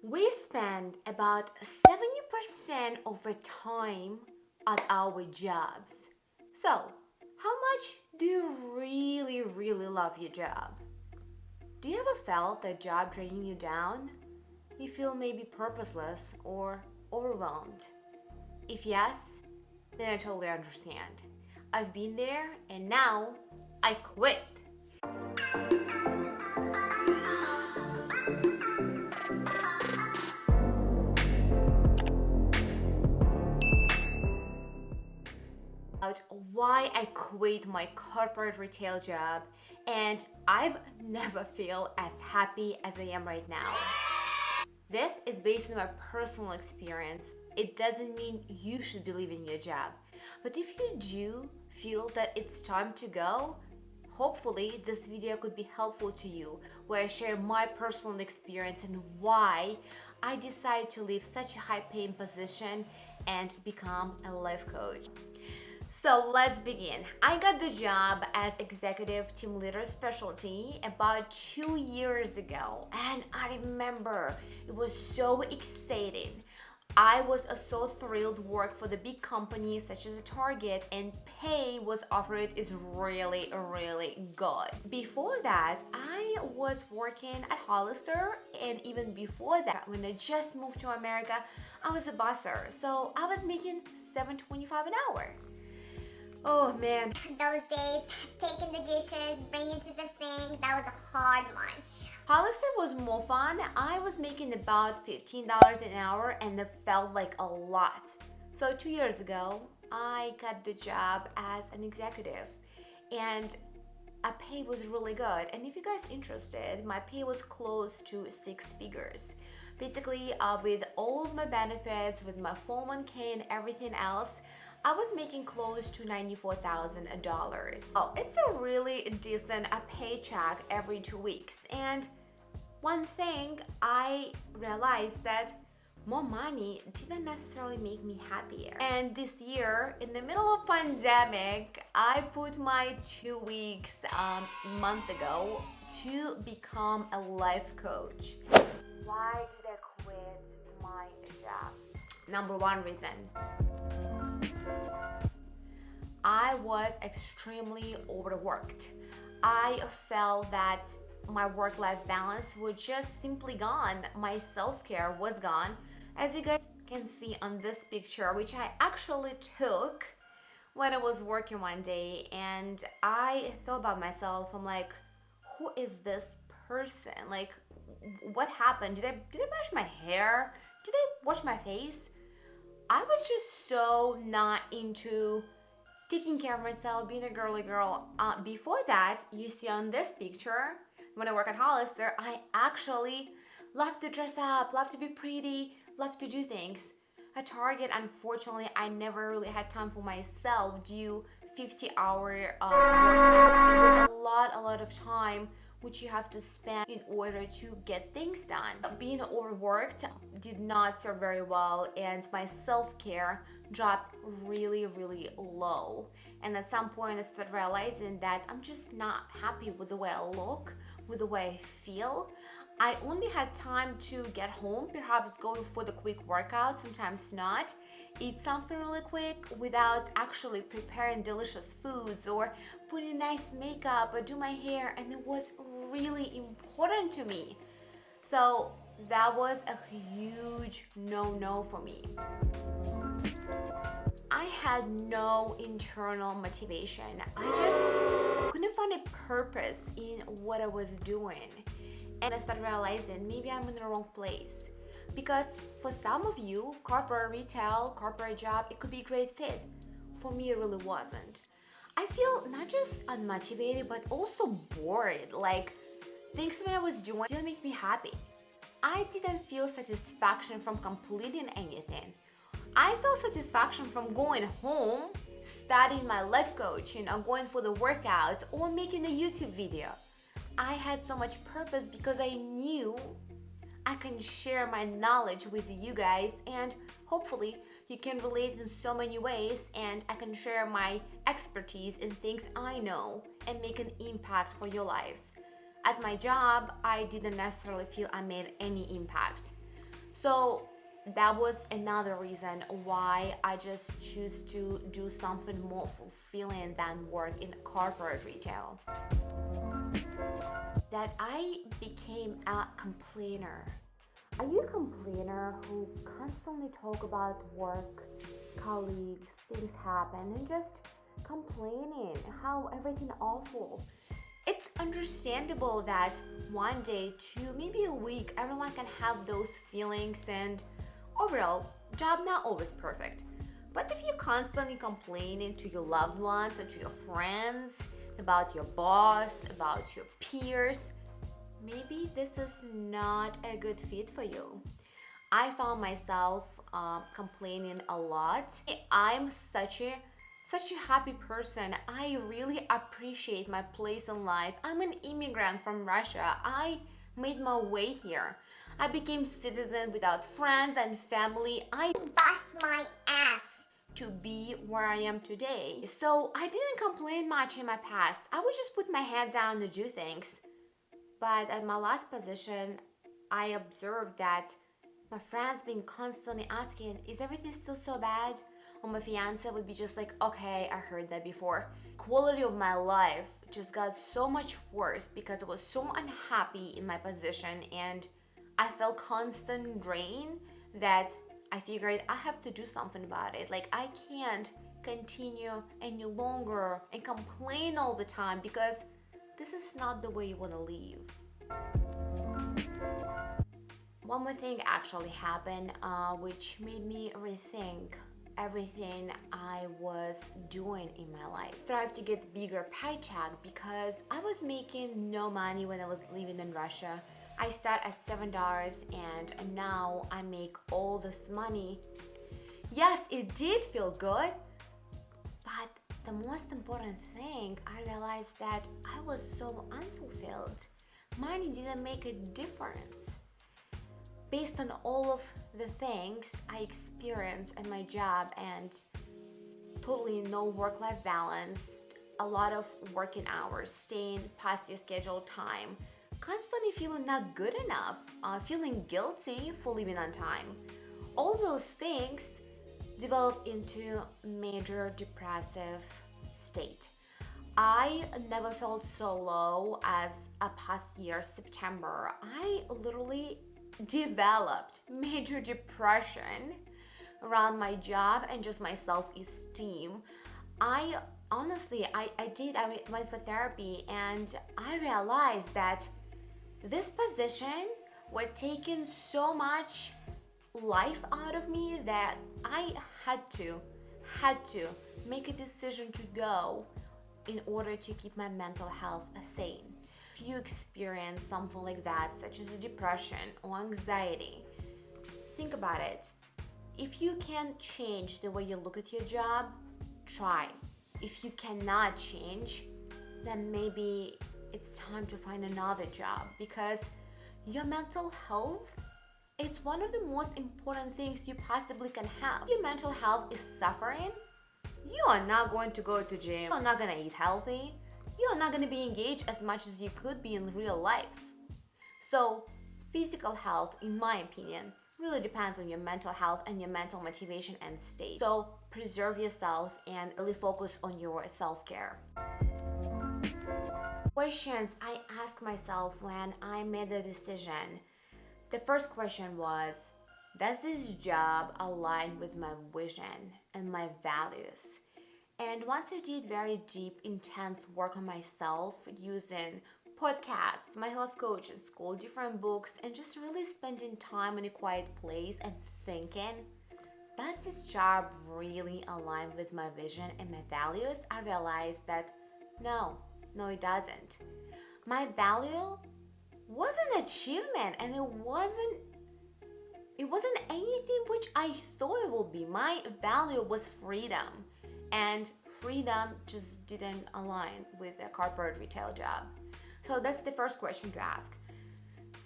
We spend about 70% of our time at our jobs. So, how much do you really love your job? Do you ever felt that job draining you down? You feel maybe purposeless or overwhelmed? If yes, then I totally understand. I've been there and now I quit. About why I quit my corporate retail job, and I've never felt as happy as I am right now. This is based on my personal experience. It doesn't mean you should be leaving your job. But if you do feel that it's time to go, hopefully this video could be helpful to you, where I share my personal experience and why I decided to leave such a high-paying position and become a life coach. So let's begin. I got the job as executive team leader specialty about 2 years ago, and I remember it was so exciting. I was so thrilled to work for the big companies such as Target, and pay was offered is really good. Before that, I was working at Hollister, and even before that, when I just moved to America, I was a busser. So I was making $7.25 an hour. Oh man. Those days, taking the dishes, bringing to the sink, that was a hard one. Hollister was more fun. I was making about $15 an hour and it felt like a lot. So 2 years ago, I got the job as an executive and a pay was really good. And if you guys interested, my pay was close to 6 figures. Basically, with all of my benefits, with my 401k and everything else, I was making close to $94,000. Oh, it's a really decent paycheck every 2 weeks. And one thing I realized that more money didn't necessarily make me happier. And this year, in the middle of pandemic, I put my 2 weeks month ago to become a life coach. Why did I quit my job? Number one reason. I was extremely overworked. I felt that my work-life balance was just simply gone. My self-care was gone. As you guys can see on this picture, which I actually took when I was working one day, and I thought about myself, I'm like, who is this person? Like, what happened? Did I brush my hair? Did I wash my face? I was just so not into taking care of myself, being a girly girl. Before that, you see on this picture, when I work at Hollister, I actually love to dress up, love to be pretty, love to do things. At Target, unfortunately, I never really had time for myself due 50-hour work weeks. It was a lot of time which you have to spend in order to get things done. Being overworked did not serve very well, and my self-care dropped really low. And at some point I started realizing that I'm just not happy with the way I look, with the way I feel. I only had time to get home, perhaps go for the quick workout, sometimes not, eat something really quick without actually preparing delicious foods or putting nice makeup or do my hair, and it was really important to me. So that was a huge no for me. I had no internal motivation. I just couldn't find a purpose in what I was doing. And I started realizing maybe I'm in the wrong place. Because for some of you, corporate retail, corporate job, it could be a great fit. For me, it really wasn't. I feel not just unmotivated, but also bored. Like, things that I was doing didn't make me happy. I didn't feel satisfaction from completing anything. I felt satisfaction from going home, studying my life coaching, or going for the workouts, or making a YouTube video. I had so much purpose because I knew I can share my knowledge with you guys, and hopefully you can relate in so many ways, and I can share my expertise in things I know and make an impact for your lives. At my job, I didn't necessarily feel I made any impact. So that was another reason why I just choose to do something more fulfilling than work in corporate retail. That I became a complainer. Are you a complainer who constantly talk about work, colleagues, things happen, and just complaining how everything awful? It's understandable that one day, two, maybe a week, everyone can have those feelings, and overall, job not always perfect. But if you're constantly complaining to your loved ones or to your friends about your boss, about your peers, maybe this is not a good fit for you. I found myself complaining a lot. I'm such a happy person. I really appreciate my place in life. I'm an immigrant from Russia. I made my way here. I became citizen without friends and family. I Bust my ass. to be where I am today. So I didn't complain much in my past. I would just put my head down to do things. But at my last position, I observed that my friends being constantly asking, is everything still so bad? Or my fiance would be just like, okay, I heard that before. Quality of my life just got so much worse because I was so unhappy in my position and I felt constant drain that I figured I have to do something about it. Like I can't continue any longer and complain all the time because this is not the way you want to live. One more thing actually happened, which made me rethink everything I was doing in my life. Strive to get bigger paycheck because I was making no money when I was living in Russia. I start at $7 and now I make all this money. Yes, it did feel good, but the most important thing, I realized that I was so unfulfilled. Money didn't make a difference. Based on all of the things I experienced in my job and totally no work-life balance, a lot of working hours, staying past your scheduled time, constantly feeling not good enough, feeling guilty for leaving on time. All those things develop into major depressive state. I never felt so low as a past year, September. I literally developed major depression around my job and just my self-esteem. I honestly, I went for therapy and I realized that this position was taking so much life out of me that I had to make a decision to go in order to keep my mental health sane. If you experience something like that, such as a depression or anxiety, think about it. If you can change the way you look at your job, try. If you cannot change, then maybe it's time to find another job because your mental health, it's one of the most important things you possibly can have. If your mental health is suffering, you are not going to go to gym, you are not going to eat healthy, you are not going to be engaged as much as you could be in real life. So physical health, in my opinion, really depends on your mental health and your mental motivation and state. So preserve yourself and really focus on your self-care. Questions I asked myself when I made the decision. The first question was, does this job align with my vision and my values? And once I did very deep, intense work on myself using podcasts, my health coach in school, different books, and just really spending time in a quiet place and thinking, does this job really align with my vision and my values? I realized that no, it doesn't. My value was an achievement and it wasn't anything which I thought it would be. My value was freedom. And freedom just didn't align with a corporate retail job. So that's the first question to ask.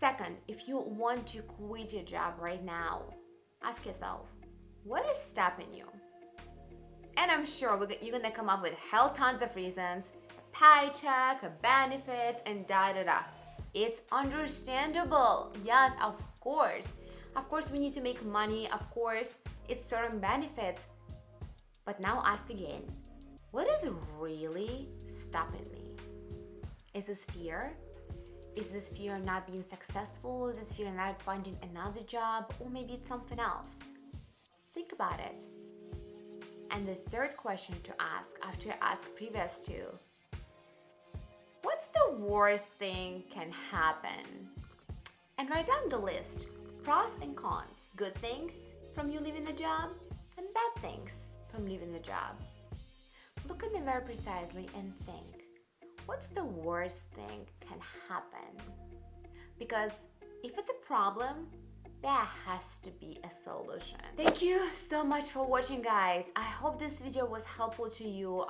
Second, if you want to quit your job right now, ask yourself, what is stopping you? And I'm sure you're gonna come up with hell tons of reasons, paycheck, benefits, and da da da. It's understandable. Yes, of course. Of course, we need to make money. Of course, it's certain benefits. But now ask again, what is really stopping me? Is this fear? Is this fear not being successful? Is this fear not finding another job? Or maybe it's something else? Think about it. And the third question to ask after you ask previous two, what's the worst thing can happen? And write down the list, pros and cons, good things from you leaving the job and bad things from leaving the job. Look at them very precisely and think, what's the worst thing can happen? Because if it's a problem, there has to be a solution. Thank you so much for watching, guys. I hope this video was helpful to you.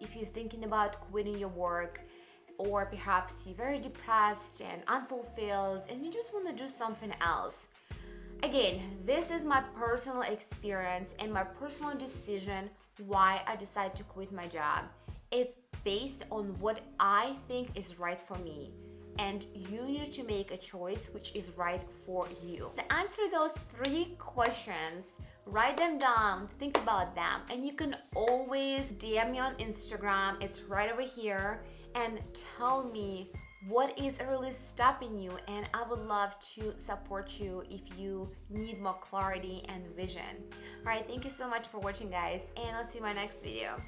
If you're thinking about quitting your work, or perhaps you're very depressed and unfulfilled and you just want to do something else. Again, this is my personal experience and my personal decision why I decided to quit my job. It's based on what I think is right for me. And you need to make a choice which is right for you. To answer those 3 questions, write them down, think about them, and you can always DM me on Instagram, it's right over here, and tell me what is really stopping you, and I would love to support you if you need more clarity and vision. Alright, thank you so much for watching, guys, and I'll see you in my next video.